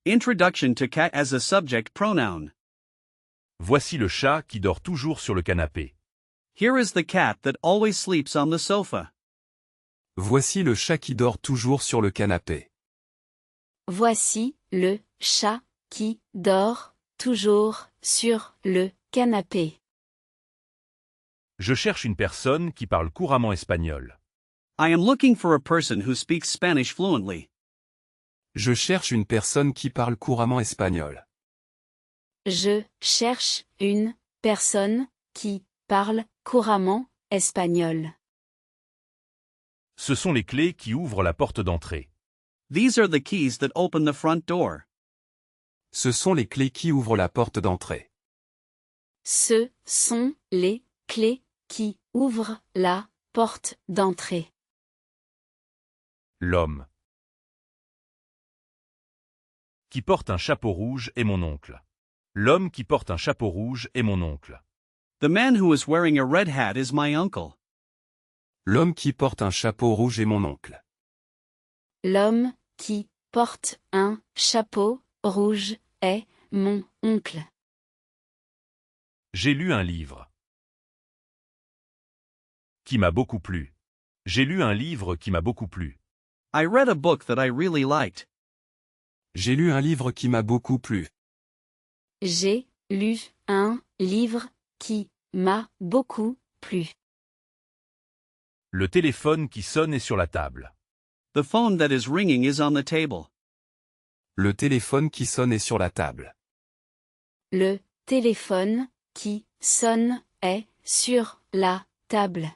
Introduction to cat as a subject pronoun. Voici le chat qui dort toujours sur le canapé. Here is the cat that always sleeps on the sofa. Voici le chat qui dort toujours sur le canapé. Voici le chat qui dort toujours sur le canapé. Je cherche une personne qui parle couramment espagnol. I am looking for a person who speaks Spanish fluently. Je cherche une personne qui parle couramment espagnol. Je cherche une personne qui parle couramment espagnol. Ce sont les clés qui ouvrent la porte d'entrée. These are the keys that open the front door. Ce sont les clés qui ouvrent la porte d'entrée. Ce sont les clés qui ouvrent la porte d'entrée. L'homme qui porte un chapeau rouge est mon oncle. L'homme qui porte un chapeau rouge est mon oncle. The man who is wearing a red hat is my uncle. L'homme qui porte un chapeau rouge est mon oncle. L'homme qui porte un chapeau rouge est mon oncle. J'ai lu un livre qui m'a beaucoup plu. J'ai lu un livre qui m'a beaucoup plu. I read a book that I really liked. J'ai lu un livre qui m'a beaucoup plu. J'ai lu un livre qui m'a beaucoup plu. Le téléphone qui sonne est sur la table. The phone that is ringing is on the table. Le téléphone qui sonne est sur la table. Le téléphone qui sonne est sur la table.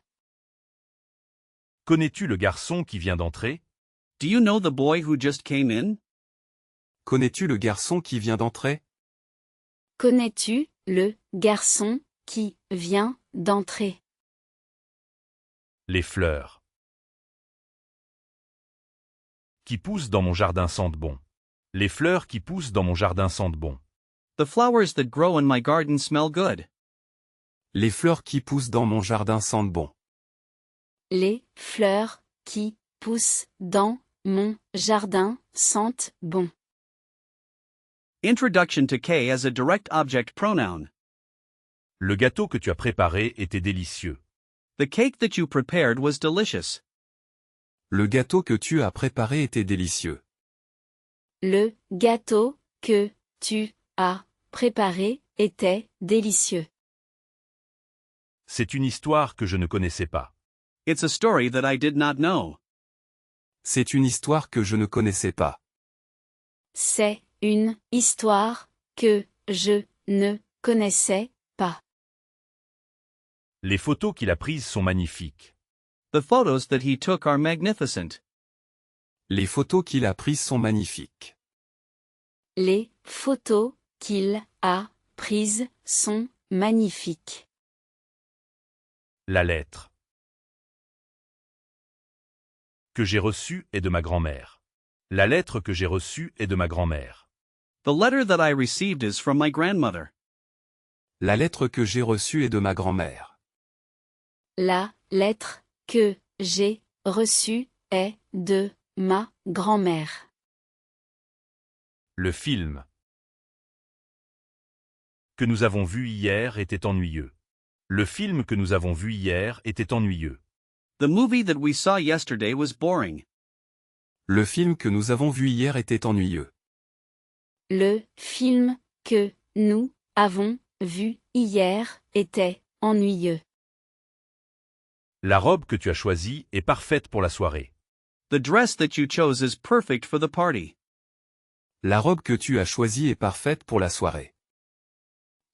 Connais-tu le garçon qui vient d'entrer? Do you know the boy who just came in? Connais-tu le garçon qui vient d'entrer? Connais-tu le garçon qui vient d'entrer? Les fleurs qui poussent dans mon jardin sentent bon. Les fleurs qui poussent dans mon jardin sentent bon. The flowers that grow in my garden smell good. Les fleurs qui poussent dans mon jardin sentent bon. Les fleurs qui poussent dans mon jardin sentent bon. Introduction to K as a direct object pronoun. Le gâteau que tu as préparé était délicieux. The cake that you prepared was delicious. Le gâteau que tu as préparé était délicieux. Le gâteau que tu as préparé était délicieux. C'est une histoire que je ne connaissais pas. It's a story that I did not know. C'est une histoire que je ne connaissais pas. C'est une histoire que je ne connaissais pas. Les photos qu'il a prises sont magnifiques. The photos that he took are magnificent. Les photos qu'il a prises sont magnifiques. Les photos qu'il a prises sont magnifiques. La lettre que j'ai reçue est de ma grand-mère. La lettre que j'ai reçue est de ma grand-mère. The letter that I received is from my grandmother. La lettre que j'ai reçue est de ma grand-mère. La lettre que j'ai reçue est de ma grand-mère. Le film que nous avons vu hier était ennuyeux. Le film que nous avons vu hier était ennuyeux. The movie that we saw yesterday was boring. Le film que nous avons vu hier était ennuyeux. Le film que nous avons vu hier était ennuyeux. La robe que tu as choisie est parfaite pour la soirée. The dress that you chose is perfect for the party. La robe que tu as choisie est parfaite pour la soirée.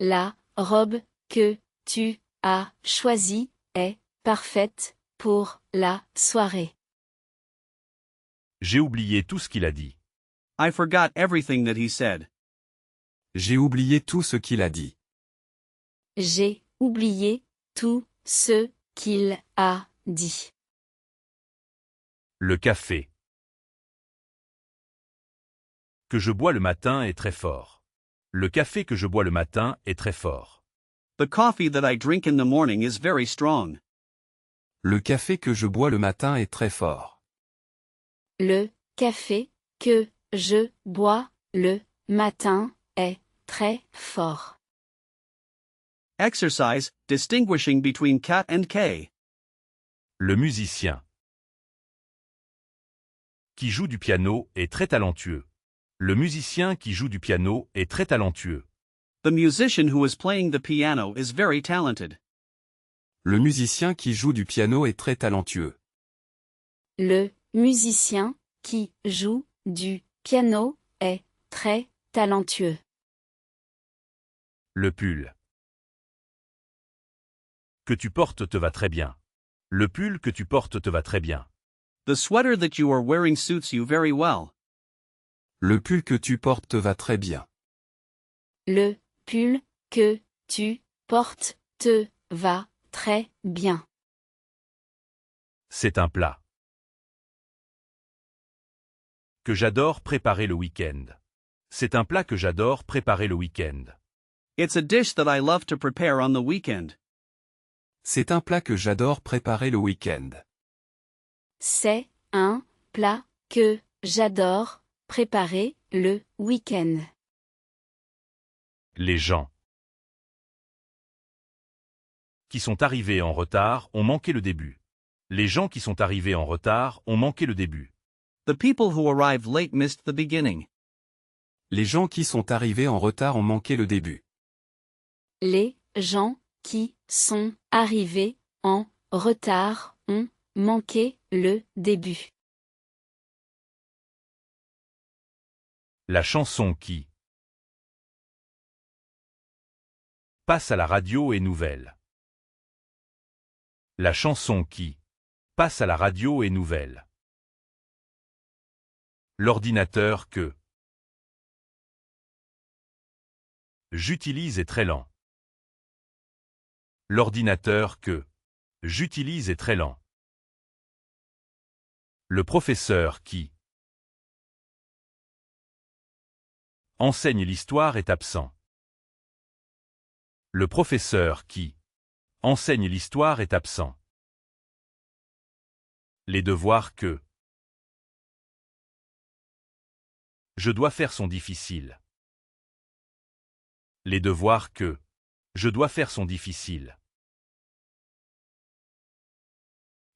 La robe que tu as choisie est parfaite pour la soirée. J'ai oublié tout ce qu'il a dit. I forgot everything that he said. J'ai oublié tout ce qu'il a dit. J'ai oublié tout ce qu'il a dit. Le café que je bois le matin est très fort. Le café que je bois le matin est très fort. The coffee that I drink in the morning is very strong. Le café que je bois le matin est très fort. Le café que je bois le matin est très fort. Exercise, distinguishing between cat and K. Le musicien qui joue du piano est très talentueux. Le musicien qui joue du piano est très talentueux. The musician who is playing the piano is very talented. Le musicien qui joue du piano est très talentueux. Le musicien qui joue du piano est très talentueux. Le pull que tu portes te va très bien. Le pull que tu portes te va très bien. The sweater that you are wearing suits you very well. Le pull que tu portes te va très bien. Le pull que tu portes te va très bien. C'est un plat que j'adore préparer le week-end. C'est un plat que j'adore préparer le week-end. It's a dish that I love to prepare on the weekend. C'est un plat que j'adore préparer le week-end. C'est un plat que j'adore préparer le week-end. Les gens qui sont arrivés en retard ont manqué le début. Les gens qui sont arrivés en retard ont manqué le début. The people who arrived late missed the beginning. Les gens qui sont arrivés en retard ont manqué le début. Les gens qui sont arrivés en retard ont manqué le début. La chanson qui passe à la radio est nouvelle. La chanson qui passe à la radio est nouvelle. L'ordinateur que j'utilise est très lent. L'ordinateur que j'utilise est très lent. Le professeur qui enseigne l'histoire est absent. Le professeur qui enseigne l'histoire est absent. Les devoirs que je dois faire sont difficiles. Les devoirs que je dois faire sont difficiles.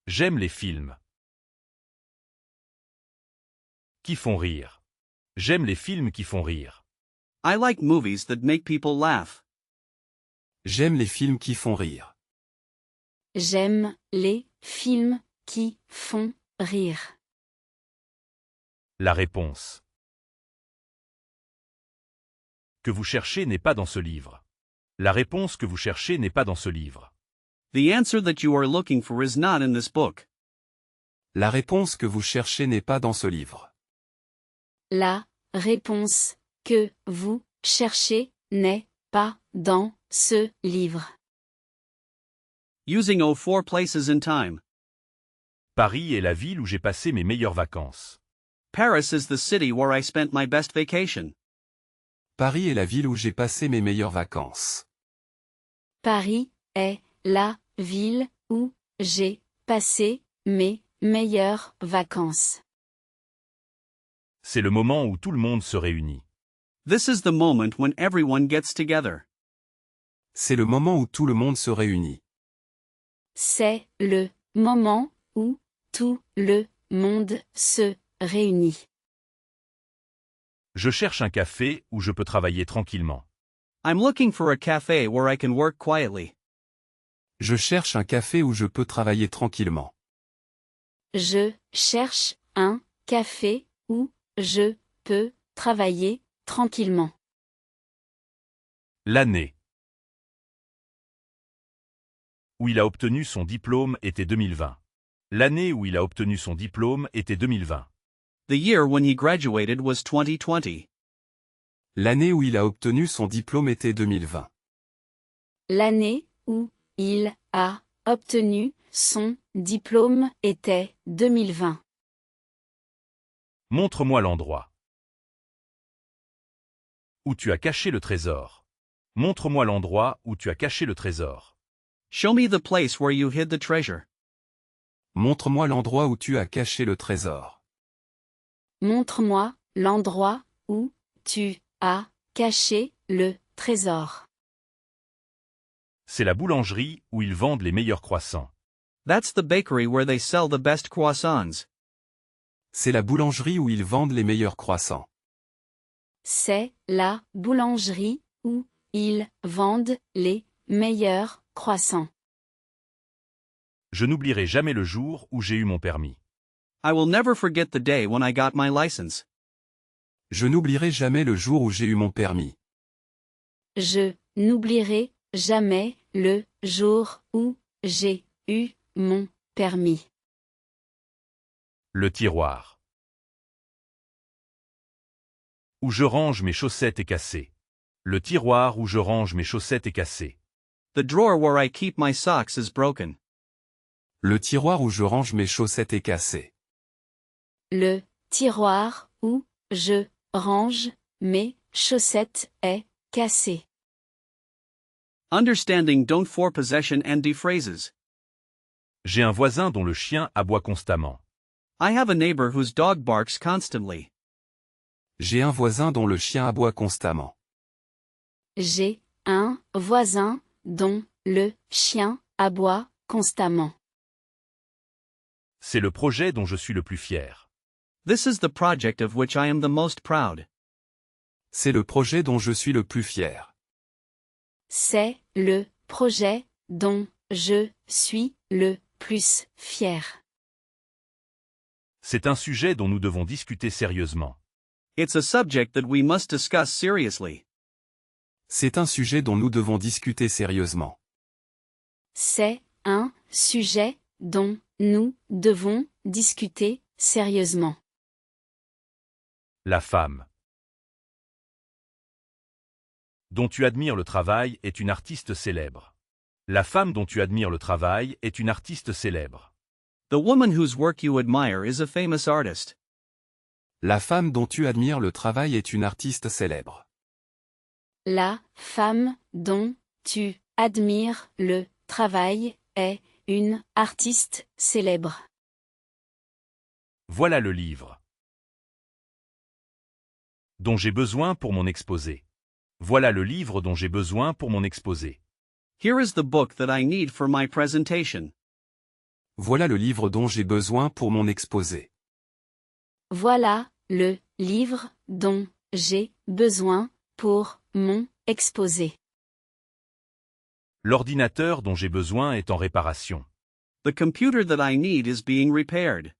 J'aime les films qui font rire. J'aime les films qui font rire. I like movies that make people laugh. J'aime les films qui font rire. J'aime les films qui font rire. La réponse que vous cherchez n'est pas dans ce livre. La réponse que vous cherchez n'est pas dans ce livre. The answer that you are looking for is not in this book. La réponse que vous cherchez n'est pas dans ce livre. La réponse que vous cherchez n'est pas dans ce livre. Using 04 places in time. Paris est la ville où j'ai passé mes meilleures vacances. Paris is the city where I spent my best vacation. Paris est la ville où j'ai passé mes meilleures vacances. Paris est la ville où j'ai passé mes meilleures vacances. C'est le moment où tout le monde se réunit. This is the moment when everyone gets together. C'est le moment où tout le monde se réunit. C'est le moment où tout le monde se réunit. Je cherche un café où je peux travailler tranquillement. I'm looking for a cafe where I can work quietly. Je cherche un café où je peux travailler tranquillement. Je cherche un café où je peux travailler tranquillement. L'année où il a obtenu son diplôme était 2020. L'année où il a obtenu son diplôme était 2020. The year when he graduated was 2020. L'année où il a obtenu son diplôme était 2020. L'année où il a obtenu son diplôme était 2020. Montre-moi l'endroit où tu as caché le trésor. Montre-moi l'endroit où tu as caché le trésor. Show me the place where you hid the treasure. Montre-moi l'endroit où tu as caché le trésor. Montre-moi l'endroit où tu as caché le trésor. C'est la boulangerie où ils vendent les meilleurs croissants. That's the bakery where they sell the best croissants. C'est la boulangerie où ils vendent les meilleurs croissants. C'est la boulangerie où ils vendent les meilleurs croissants. Je n'oublierai jamais le jour où j'ai eu mon permis. I will never forget the day when I got my license. Je n'oublierai jamais le jour où j'ai eu mon permis. Je n'oublierai jamais le jour où j'ai eu mon permis. Le tiroir. Où je range mes chaussettes est cassé. Le tiroir où je range mes chaussettes est cassé. The drawer where I keep my socks is broken. Le tiroir où je range mes chaussettes est cassé. Le tiroir où je range mes chaussettes est cassé. Understanding don't for possession and phrases. J'ai un voisin dont le chien aboie constamment. I have a neighbor whose dog barks constantly. J'ai un voisin dont le chien aboie constamment. J'ai un voisin dont le chien aboie constamment. C'est le projet dont je suis le plus fier. This is the project of which I am the most proud. C'est le projet dont je suis le plus fier. C'est le projet dont je suis le plus fier. C'est un sujet dont nous devons discuter sérieusement. It's a subject that we must discuss seriously. C'est un sujet dont nous devons discuter sérieusement. C'est un sujet dont nous devons discuter sérieusement. La femme dont tu admires le travail est une artiste célèbre. La femme dont tu admires le travail est une artiste célèbre. The woman whose work you admire is a famous artist. La femme dont tu admires le travail est une artiste célèbre. La femme dont tu admires le travail est une artiste célèbre. Voilà le livre dont j'ai besoin pour mon exposé. Voilà le livre dont j'ai besoin pour mon exposé. Here is the book that I need for my presentation. Voilà le livre dont j'ai besoin pour mon exposé. Voilà le livre dont j'ai besoin pour mon exposé. L'ordinateur dont j'ai besoin est en réparation. The computer that I need is being repaired.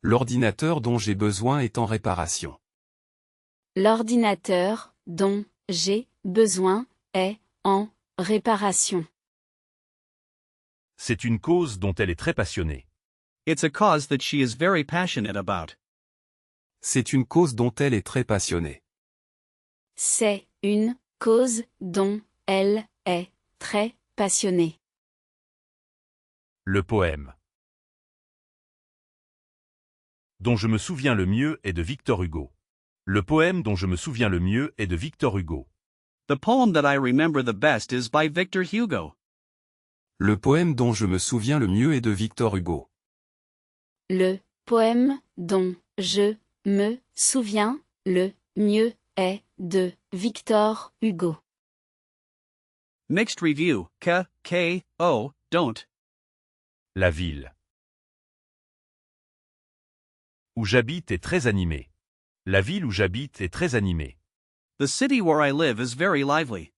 L'ordinateur dont j'ai besoin est en réparation. L'ordinateur dont j'ai besoin est en réparation. C'est une cause dont elle est très passionnée. It's a cause that she is very passionate about. C'est une cause dont elle est très passionnée. C'est une cause dont elle est très passionnée. Le poème dont je me souviens le mieux est de Victor Hugo. Le poème dont je me souviens le mieux est de Victor Hugo. The poem that I remember the best is by Victor Hugo. Le poème dont je me souviens le mieux est de Victor Hugo. Le poème dont je me souviens le mieux est de Victor Hugo. Mixed review, K.O. Don't. La ville où j'habite est très animée. La ville où j'habite est très animée. The city where I live is very lively.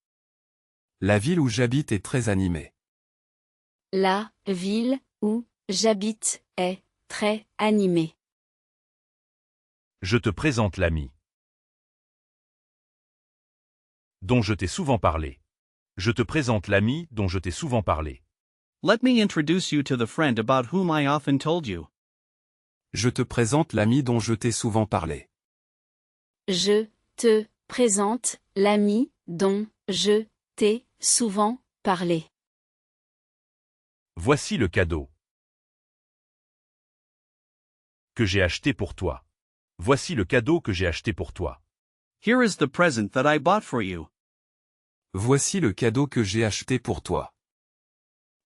La ville où j'habite est très animée. La ville où j'habite est très animée. Je te présente l'ami dont je t'ai souvent parlé. Je te présente l'ami dont je t'ai souvent parlé. Let me introduce you to the friend about whom I often told you. Je te présente l'ami dont je t'ai souvent parlé. Je te présente l'ami dont je t'ai souvent parlé. Voici le cadeau que j'ai acheté pour toi. Voici le cadeau que j'ai acheté pour toi. Here is the present that I bought for you. Voici le cadeau que j'ai acheté pour toi.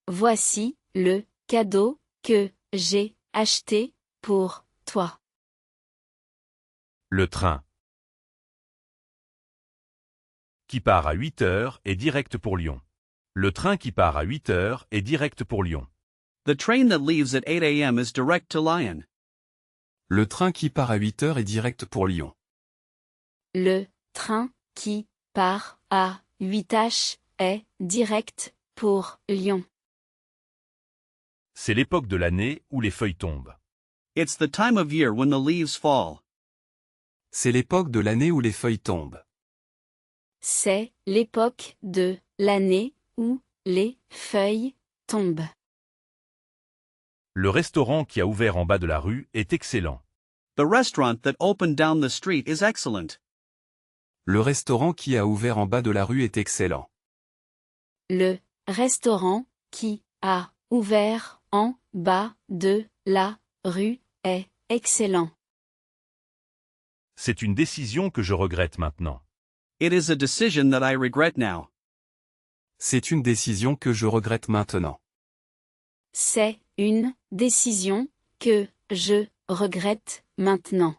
Voici le cadeau que j'ai acheté pour toi. Le train qui part à 8 heures est direct pour Lyon. Le train qui part à 8 heures est direct pour Lyon. The train that leaves at 8 a.m. is direct to Lyon. Le train qui part à 8 heures est direct pour Lyon. Le train qui part à 8h est direct pour Lyon. C'est l'époque de l'année où les feuilles tombent. It's the time of year when the leaves fall. C'est l'époque de l'année où les feuilles tombent. C'est l'époque de l'année où les feuilles tombent. Le restaurant qui a ouvert en bas de la rue est excellent. The restaurant that opened down the street is excellent. Le restaurant qui a ouvert en bas de la rue est excellent. Le restaurant qui a ouvert en bas de la rue est excellent. C'est une décision que je regrette maintenant. It is a decision that I regret now. C'est une décision que je regrette maintenant. C'est une décision que je regrette maintenant.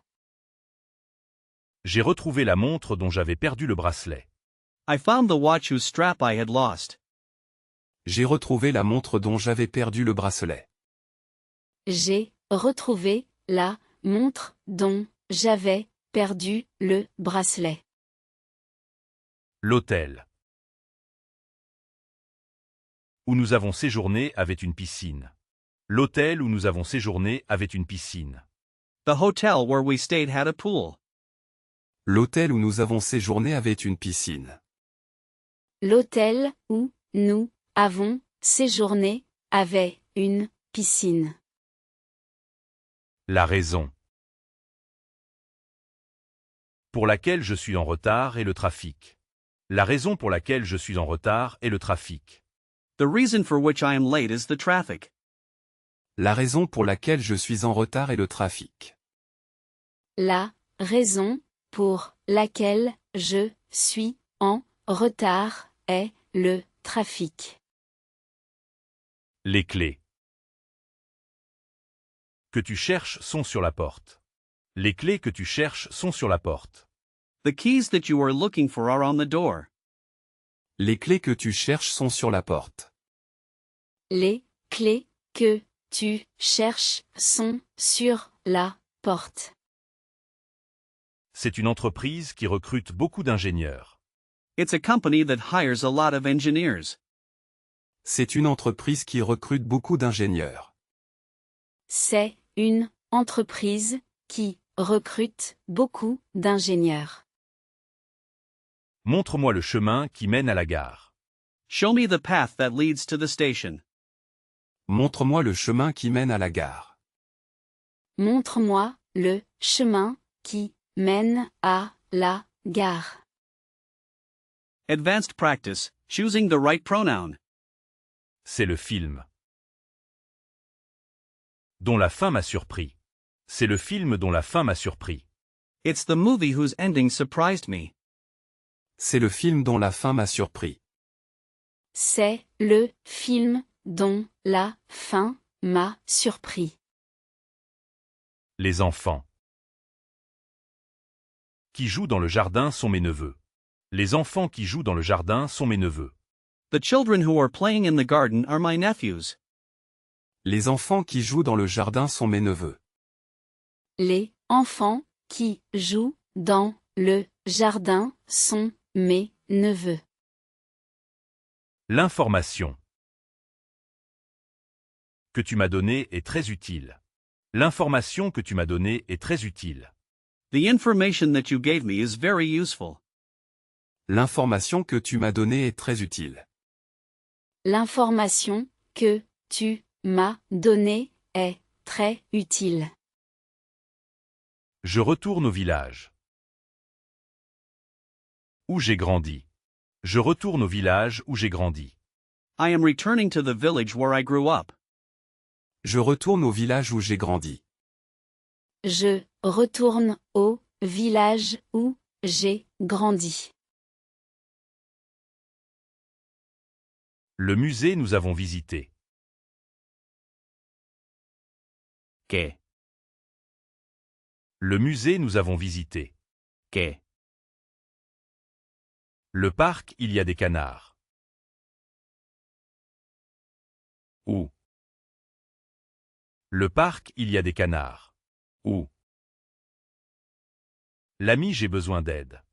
J'ai retrouvé la montre dont j'avais perdu le bracelet. I found the watch whose strap I had lost. J'ai retrouvé la montre dont j'avais perdu le bracelet. J'ai retrouvé la montre dont j'avais perdu le bracelet. L'hôtel où nous avons séjourné avait une piscine. L'hôtel où nous avons séjourné avait une piscine. The hotel where we stayed had a pool. L'hôtel où nous avons séjourné avait une piscine. L'hôtel où nous avons séjourné avait une piscine. La raison pour laquelle je suis en retard est le trafic. La raison pour laquelle je suis en retard est le trafic. The reason for which I am late is the traffic. La raison pour laquelle je suis en retard est le trafic. La raison pour laquelle je suis en retard est le trafic. Les clés que tu cherches sont sur la porte. Les clés que tu cherches sont sur la porte. The keys that you are looking for are on the door. Les clés que tu cherches sont sur la porte. Les clés que tu cherches sont sur la porte. C'est une entreprise qui recrute beaucoup d'ingénieurs. It's a company that hires a lot of engineers. C'est une entreprise qui recrute beaucoup d'ingénieurs. C'est une entreprise qui recrute beaucoup d'ingénieurs. Montre-moi le chemin qui mène à la gare. Show me the path that leads to the station. Montre-moi le chemin qui mène à la gare. Montre-moi le chemin qui mène à la gare. Advanced practice, choosing the right pronoun. C'est le film dont la fin m'a surpris. C'est le film dont la fin m'a surpris. It's the movie whose ending surprised me. C'est le film dont la fin m'a surpris. C'est le film dont la fin m'a surpris. Les enfants qui jouent dans le jardin sont mes neveux. Les enfants qui jouent dans le jardin sont mes neveux. The children who are playing in the garden are my nephews. Les enfants qui jouent dans le jardin sont mes neveux. Les enfants qui jouent dans le jardin sont mes neveux. L'information que tu m'as donnée est très utile. L'information que tu m'as donnée est très utile. The information that you gave me is very useful. L'information que tu m'as donnée est très utile. L'information que tu m'as donnée est très utile. Je retourne au village où j'ai grandi. Je retourne au village où j'ai grandi. I am returning to the village where I grew up. Je retourne au village où j'ai grandi. Je retourne au village où j'ai grandi. Le musée nous avons visité. Que. Le musée nous avons visité. Que. Le parc, il y a des canards. Où? Le parc, il y a des canards. Où? L'ami, j'ai besoin d'aide.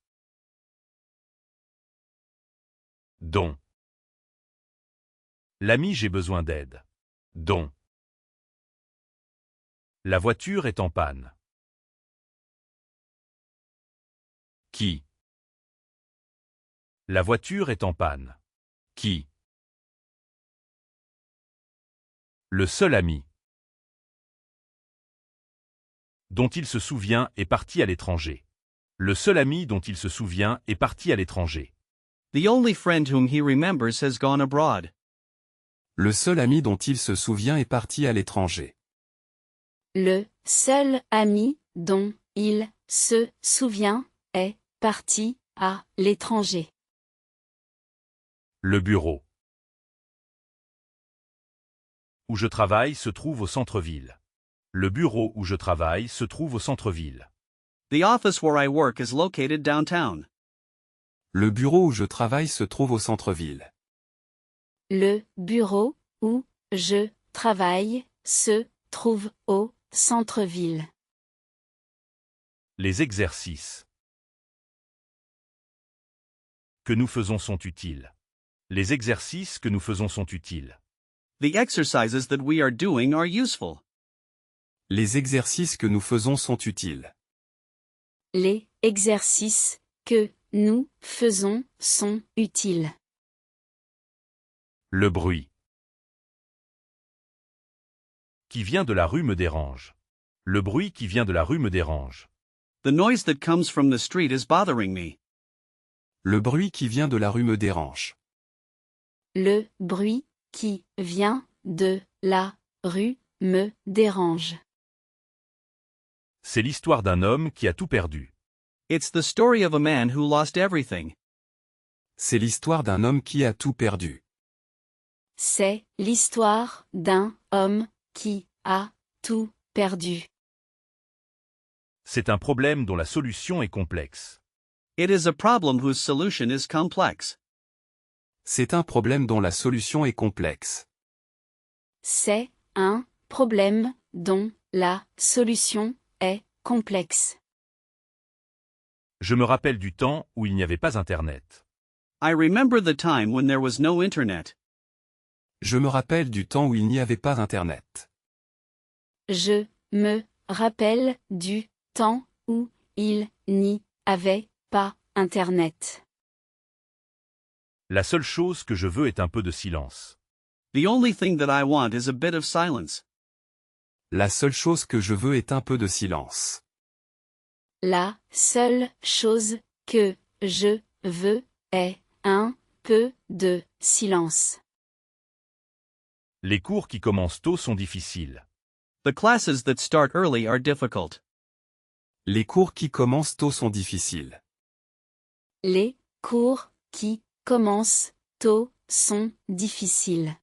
Dont. L'ami, j'ai besoin d'aide. Dont. La voiture est en panne. Qui? La voiture est en panne. Qui? Le seul ami dont il se souvient est parti à l'étranger. Le seul ami dont il se souvient est parti à l'étranger. The only friend whom he remembers has gone abroad. Le seul ami dont il se souvient est parti à l'étranger. Le seul ami dont il se souvient est parti à l'étranger. Le bureau où je travaille se trouve au centre-ville. Le bureau où je travaille se trouve au centre-ville. The office where I work is located downtown. Le bureau où je travaille se trouve au centre-ville. Le bureau où je travaille se trouve au centre-ville. Les exercices que nous faisons sont utiles. Les exercices que nous faisons sont utiles. The exercises that we are doing are useful. Les exercices que nous faisons sont utiles. Les exercices que nous faisons sont utiles. Le bruit qui vient de la rue me dérange. Le bruit qui vient de la rue me dérange. The noise that comes from the street is bothering me. Le bruit qui vient de la rue me dérange. Le bruit qui vient de la rue me dérange. C'est l'histoire d'un homme qui a tout perdu. It's the story of a man who lost everything. C'est l'histoire d'un homme qui a tout perdu. C'est l'histoire d'un homme qui a tout perdu. C'est un problème dont la solution est complexe. It is a problem whose solution is complex. C'est un problème dont la solution est complexe. C'est un problème dont la solution est complexe. Je me rappelle du temps où il n'y avait pas Internet. I remember the time when there was no internet. Je me rappelle du temps où il n'y avait pas Internet. Je me rappelle du temps où il n'y avait pas Internet. La seule chose que je veux est un peu de silence. The only thing that I want is a bit of silence. La seule chose que je veux est un peu de silence. La seule chose que je veux est un peu de silence. Les cours qui commencent tôt sont difficiles. The classes that start early are difficult. Les cours qui commencent tôt sont difficiles. Les cours qui commencent tôt sont difficiles.